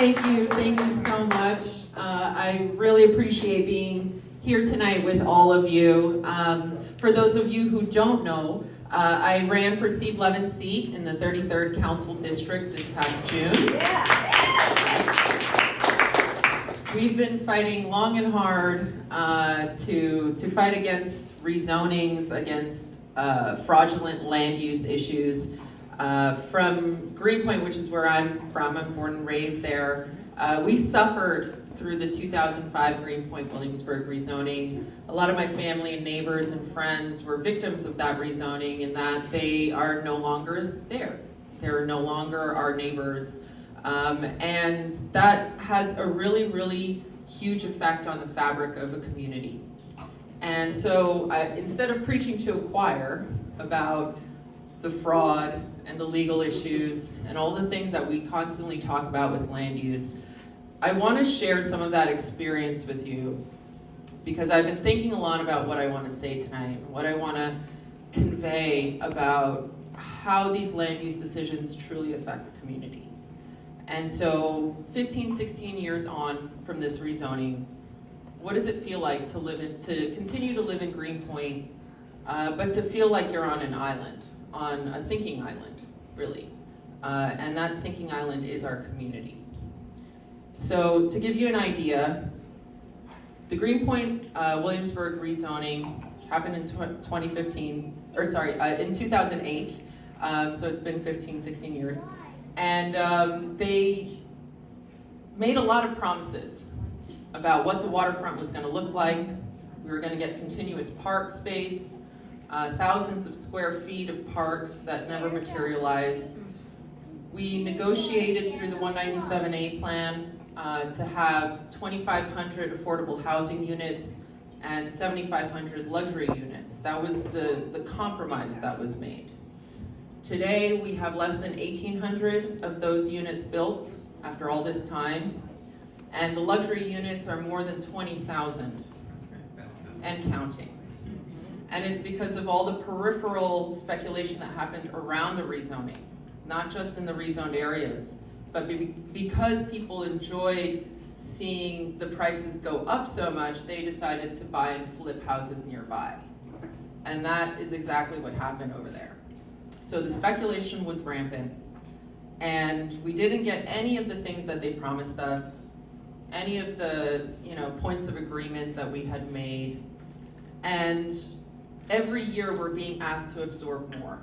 Thank you so much. I really appreciate being here tonight with all of you. For those of you who don't know, I ran for Steve Levin's seat in the 33rd Council District this past June. We've been fighting long and hard to fight against rezonings, against fraudulent land use issues. From Greenpoint, which is where I'm from, I'm born and raised there, we suffered through the 2005 Greenpoint Williamsburg rezoning. A lot of my family and neighbors and friends were victims of that rezoning in that they are no longer there. They're no longer our neighbors. And that has a really, really huge effect on the fabric of a community. And so instead of preaching to a choir about the fraud and the legal issues and all the things that we constantly talk about with land use, I want to share some of that experience with you because I've been thinking a lot about what I want to say tonight, what I want to convey about how these land use decisions truly affect a community. And so 15, 16 years on from this rezoning, what does it feel like to continue to live in Greenpoint, but to feel like you're on an island, on a sinking island, really? And that sinking island is our community. So to give you an idea, the Greenpoint Williamsburg rezoning happened in 2008. So it's been 15, 16 years. And they made a lot of promises about what the waterfront was going to look like. We were going to get continuous park space, thousands of square feet of parks that never materialized. We negotiated through the 197A plan to have 2,500 affordable housing units and 7,500 luxury units. That was the compromise that was made. Today, we have less than 1,800 of those units built after all this time, and the luxury units are more than 20,000 and counting. And it's because of all the peripheral speculation that happened around the rezoning, not just in the rezoned areas, but because people enjoyed seeing the prices go up so much, they decided to buy and flip houses nearby. And that is exactly what happened over there. So the speculation was rampant, and we didn't get any of the things that they promised us, any of the points of agreement that we had made, and every year we're being asked to absorb more.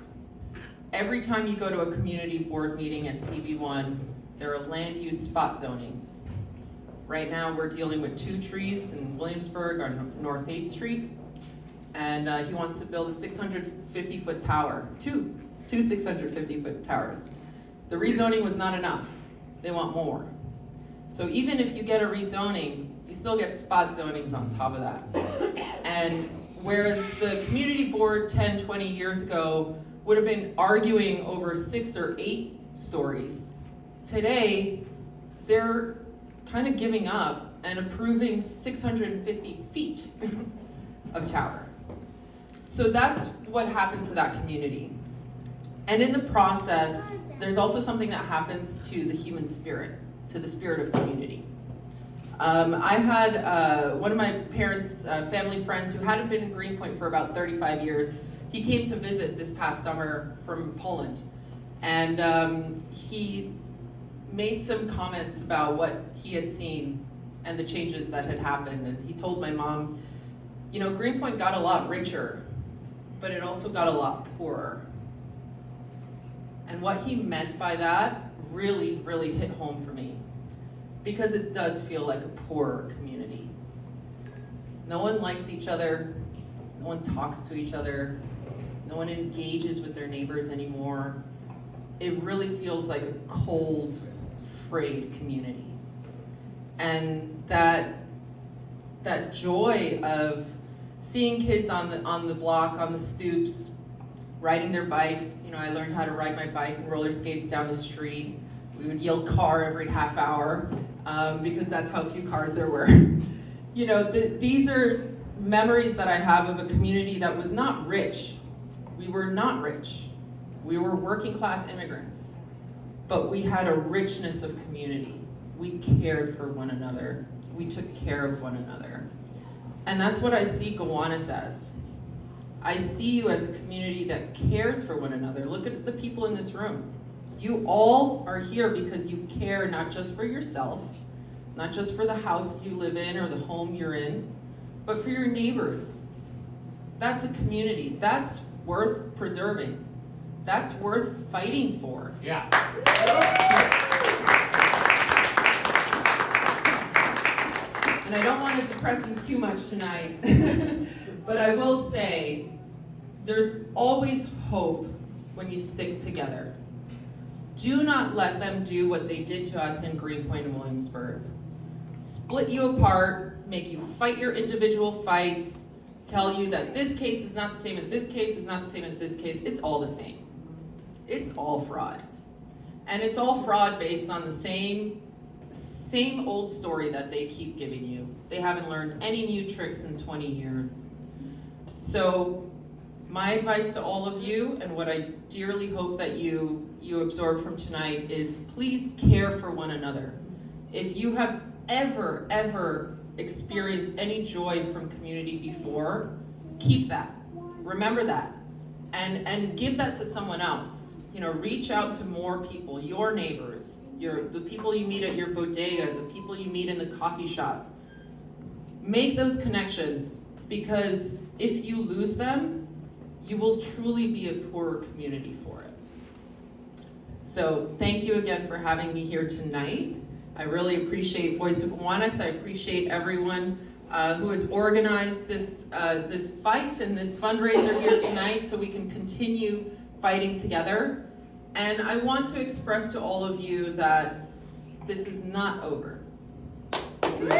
Every time you go to a community board meeting at CV1, there are land use spot zonings. Right now we're dealing with 2 trees in Williamsburg on North 8th Street, and he wants to build a 650-foot tower, two 650-foot towers. The rezoning was not enough. They want more. So even if you get a rezoning, you still get spot zonings on top of that. And whereas the community board 10, 20 years ago would have been arguing over 6 or 8 stories, today they're kind of giving up and approving 650 feet of tower. So that's what happened to that community. And in the process, there's also something that happens to the human spirit, to the spirit of community. I had one of my parents' family friends who hadn't been in Greenpoint for about 35 years. He came to visit this past summer from Poland. And he made some comments about what he had seen and the changes that had happened. And he told my mom, Greenpoint got a lot richer, but it also got a lot poorer. And what he meant by that really, really hit home for me, because it does feel like a poorer community. No one likes each other, no one talks to each other, no one engages with their neighbors anymore. It really feels like a cold, frayed community. And that joy of seeing kids on the block, on the stoops, riding their bikes. I learned how to ride my bike and roller skates down the street. We would yell car every half hour because that's how few cars there were. These are memories that I have of a community that was not rich. We were not rich. We were working class immigrants, but we had a richness of community. we cared for one another. We took care of one another. And that's what I see Gowanus as. I see you as a community that cares for one another. Look at the people in this room. You all are here because you care not just for yourself, not just for the house you live in or the home you're in, but for your neighbors. That's a community. That's worth preserving. That's worth fighting for. Yeah. And I don't want to depress you too much tonight, but I will say there's always hope when you stick together. Do not let them do what they did to us in Greenpoint and Williamsburg. Split you apart, make you fight your individual fights, tell you that this case is not the same as this case, is not the same as this case. It's all the same. It's all fraud. And it's all fraud based on the same old story that they keep giving you. They haven't learned any new tricks in 20 years. So my advice to all of you, and what I dearly hope that you absorb from tonight, is please care for one another. If you have ever experienced any joy from community before, keep that. Remember that. And give that to someone else. Reach out to more people, your neighbors, the people you meet at your bodega, the people you meet in the coffee shop. Make those connections, because if you lose them, you will truly be a poorer community for it. So thank you again for having me here tonight. I really appreciate Voice of Gowanus. I appreciate everyone who has organized this fight and this fundraiser here tonight so we can continue fighting together. And I want to express to all of you that this is not over. This is